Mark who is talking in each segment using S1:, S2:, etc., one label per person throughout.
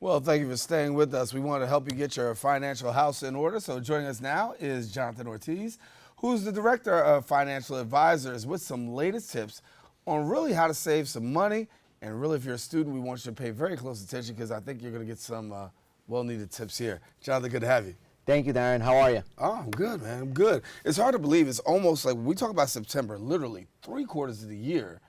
S1: Well, thank you for staying with us. We want to help you get your financial house in order. So joining us now is Jonathan Ortiz, who's the Director of Financial Advisors, with some latest tips on really how to save some money. And really, if you're a student, we want you to pay very close attention because I think you're going to get some well-needed tips here. Jonathan, good to have you.
S2: Thank you, Daren. How are you?
S1: Oh, I'm good, man. I'm good. It's hard to believe. It's almost like when we talk about September, literally 3/4 of the year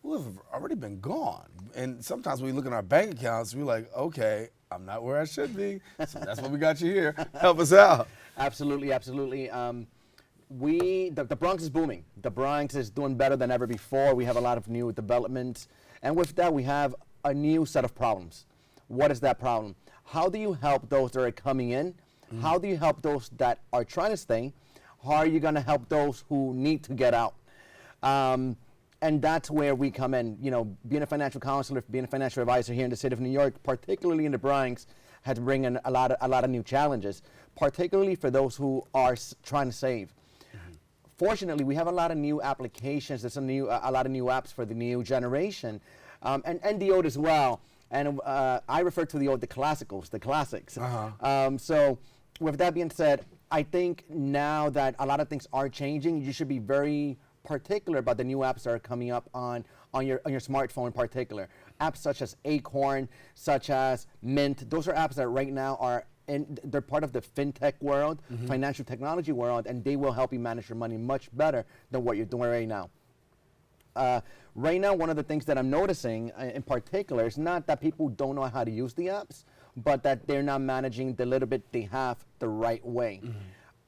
S1: will have already been gone. And sometimes when we look at our bank accounts, we're like, okay, I'm not where I should be. So that's why we got you here. Help us out.
S2: Absolutely, absolutely. The Bronx is booming. The Bronx is doing better than ever before. We have a lot of new developments. And with that, we have a new set of problems. What is that problem? How do you help those that are coming in? Mm-hmm. How do you help those that are trying to stay? How are you going to help those who need to get out? And that's where we come in. You know, being a financial counselor, being a financial advisor here in the city of New York, particularly in the Bronx, had to bring in a lot of new challenges, particularly for those who are trying to save. Mm-hmm. Fortunately, we have a lot of new applications. There's a lot of new apps for the new generation, and the old as well. And I refer to the classicals, the classics. Uh-huh. So with that being said, I think now that a lot of things are changing, you should be very particular about the new apps that are coming up on your smartphone in particular. Apps such as Acorn, such as Mint. Those are apps that right now they're part of the fintech world, mm-hmm. financial technology world, and they will help you manage your money much better than what you're doing right now. Right now, one of the things that I'm noticing in particular is not that people don't know how to use the apps, but that they're not managing the little bit they have the right way. Mm-hmm.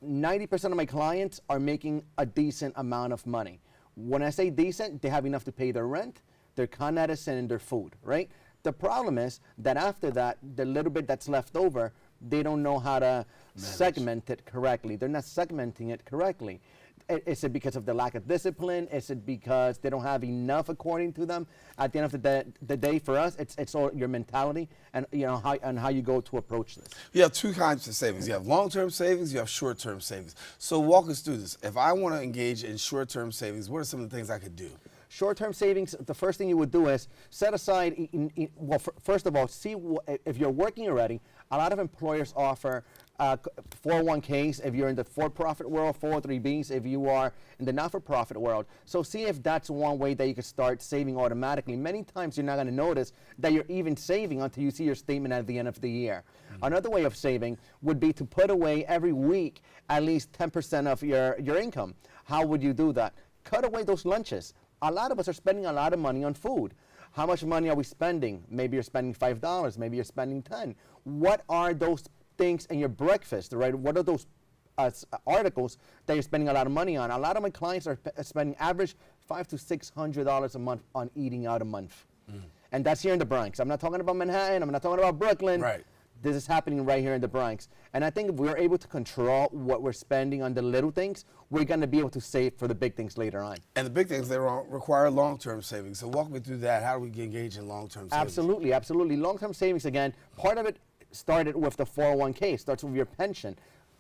S2: 90% of my clients are making a decent amount of money. When I say decent, they have enough to pay their rent, their Con Edison, and their food, right? The problem is that after that, the little bit that's left over, they don't know how to segment it correctly. They're not segmenting it correctly. Is it because of the lack of discipline? Is it because they don't have enough according to them? At the end of the day, for us, it's all your mentality and how you go to approach this.
S1: You have two kinds of savings. You have long-term savings, you have short-term savings. So walk us through this. If I want to engage in short-term savings, what are some of the things I could do?
S2: Short-term savings, the first thing you would do is set aside, first of all, see if you're working already. A lot of employers offer 401ks if you're in the for-profit world, 403bs if you are in the not-for-profit world. So see if that's one way that you can start saving automatically. Many times you're not going to notice that you're even saving until you see your statement at the end of the year. Mm-hmm. Another way of saving would be to put away every week at least 10% of your income. How would you do that? Cut away those lunches. A lot of us are spending a lot of money on food. How much money are we spending? Maybe you're spending $5, maybe you're spending $10. What are those things in your breakfast, right? What are those articles that you're spending a lot of money on? A lot of my clients are spending average $500 to $600 a month on eating out a month. Mm. And that's here in the Bronx. I'm not talking about Manhattan, I'm not talking about Brooklyn.
S1: Right.
S2: This is happening right here in the Bronx. And I think if we're able to control what we're spending on the little things, we're going to be able to save for the big things later on.
S1: And the big things, they require long-term savings. So walk me through that. How do we engage in long-term savings?
S2: Absolutely, absolutely. Long-term savings, again, part of it started with the 401k, starts with your pension.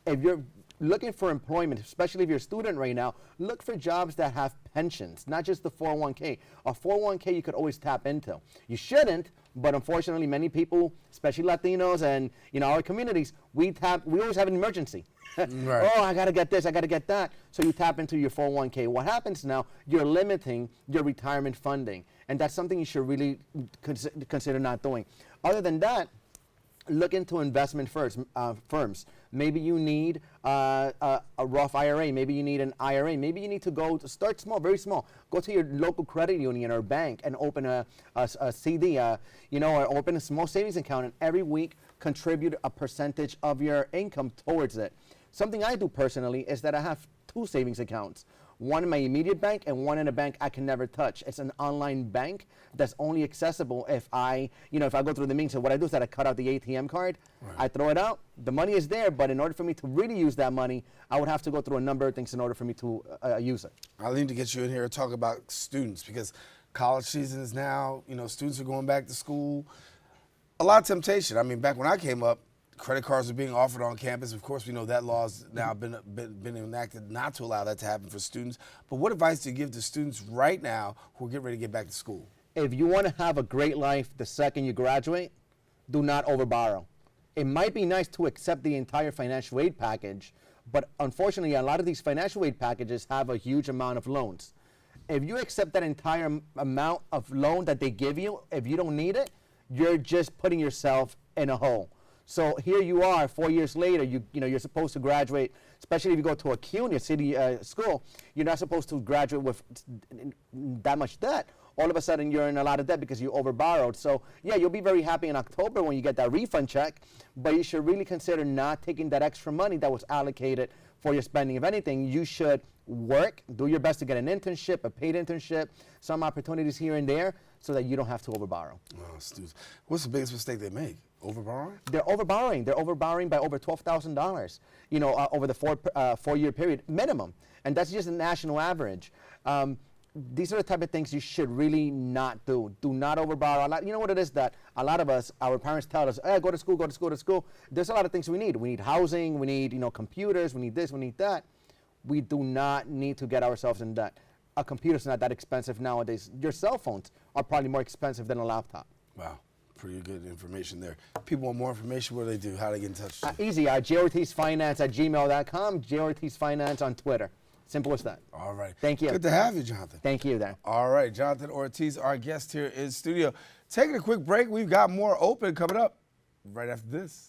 S2: If you're looking for employment, especially if you're a student right now, look for jobs that have pensions, not just the 401k. A 401k you could always tap into. You shouldn't, but unfortunately many people, especially Latinos and our communities, we always have an emergency. Right. Oh, I gotta get this, I gotta get that. So you tap into your 401k. What happens now, you're limiting your retirement funding. And that's something you should really consider not doing. Other than that, look into investment firms. Maybe you need a Roth IRA. Maybe you need an IRA. Maybe you need to start small, very small. Go to your local credit union or bank and open a CD, or open a small savings account, and every week contribute a percentage of your income towards it. Something I do personally is that I have 2 savings accounts. One in my immediate bank and one in a bank I can never touch. It's an online bank that's only accessible if I go through the means. So what I do is that I cut out the ATM card, right. I throw it out, the money is there, but in order for me to really use that money, I would have to go through a number of things in order for me to use it.
S1: I'll need to get you in here to talk about students because college season is now, students are going back to school. A lot of temptation. I mean, back when I came up, credit cards are being offered on campus. Of course, we know that law has now been enacted not to allow that to happen for students. But what advice do you give to students right now who are getting ready to get back to school?
S2: If you want to have a great life the second you graduate, do not overborrow. It might be nice to accept the entire financial aid package, but unfortunately, a lot of these financial aid packages have a huge amount of loans. If you accept that entire amount of loan that they give you, if you don't need it, you're just putting yourself in a hole. So here you are, 4 years later. You're supposed to graduate, especially if you go to a CUNY, a city school. You're not supposed to graduate with that much debt. All of a sudden, you're in a lot of debt because you overborrowed. So yeah, you'll be very happy in October when you get that refund check, but you should really consider not taking that extra money that was allocated for your spending. If anything, you should work, do your best to get an internship, a paid internship, some opportunities here and there, so that you don't have to overborrow.
S1: Oh, students. What's the biggest mistake they make? Overborrowing?
S2: They're overborrowing. They're overborrowing by over $12,000, over the four-year period minimum, and that's just a national average. These are the type of things you should really not do. Do not overborrow. You know what it is that a lot of us, our parents tell us, hey, go to school, go to school, to school. There's a lot of things we need. We need housing, we need computers, we need this, we need that. We do not need to get ourselves in debt. A computer's not that expensive nowadays. Your cell phones are probably more expensive than a laptop.
S1: Wow. Pretty good information there. People want more information, what do they do? How do they get in touch?
S2: Easy. jortizfinance@gmail.com, jortizfinance on Twitter. Simple as that.
S1: All right.
S2: Thank you.
S1: Good to have you, Jonathan.
S2: Thank you, there.
S1: All right. Jonathan Ortiz, our guest here in studio. Taking a quick break. We've got more open coming up right after this.